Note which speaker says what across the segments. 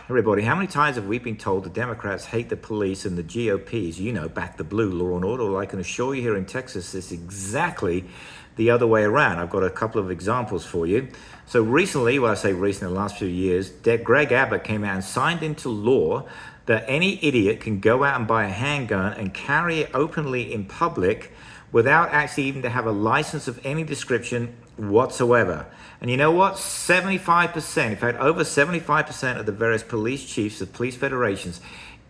Speaker 1: Everybody, how many times have we been told the Democrats hate the police and the GOPs, back the blue, law and order? Well, I can assure you here in Texas, it's exactly the other way around. I've got a couple of examples for you. So recently, well, I say recently, the last few years, Greg Abbott came out and signed into law that any idiot can go out and buy a handgun and carry it openly in public without actually even to have a license of any description whatsoever. And you know what? 75%, in fact, over 75% of the various police chiefs of police federations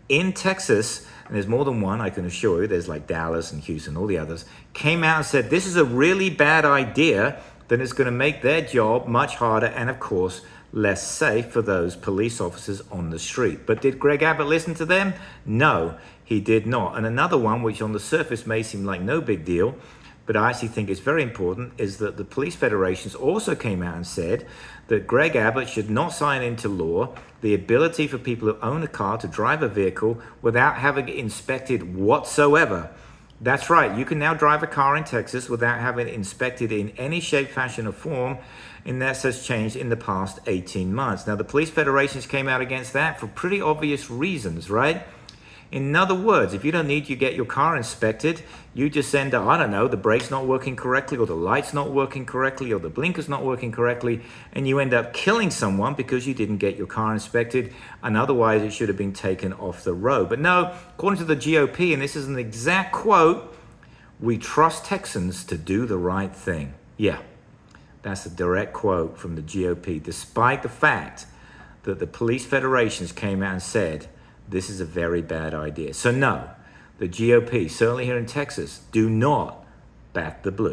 Speaker 1: in Texas, and there's more than one, I can assure you, there's like Dallas and Houston, all the others, came out and said, this is a really bad idea, that it's going to make their job much harder and, of course, less safe for those police officers on the street. But did Greg Abbott listen to them? No, he did not. And another one, which on the surface may seem like no big deal, but I actually think it's very important, is that the police federations also came out and said that Greg Abbott should not sign into law the ability for people who own a car to drive a vehicle without having it inspected whatsoever. That's right, you can now drive a car in Texas without having it inspected in any shape, fashion, or form, and that has changed in the past 18 months. Now, the police federations came out against that for pretty obvious reasons, right? In other words, if you don't need to get your car inspected, you just end up, I don't know, the brake's not working correctly, or the light's not working correctly, or the blinker's not working correctly, and you end up killing someone because you didn't get your car inspected, and otherwise it should have been taken off the road. But no, according to the GOP, and this is an exact quote, we trust Texans to do the right thing. Yeah, that's a direct quote from the GOP, despite the fact that the police federations came out and said, this is a very bad idea. So no, the GOP, certainly here in Texas, do not back the blue.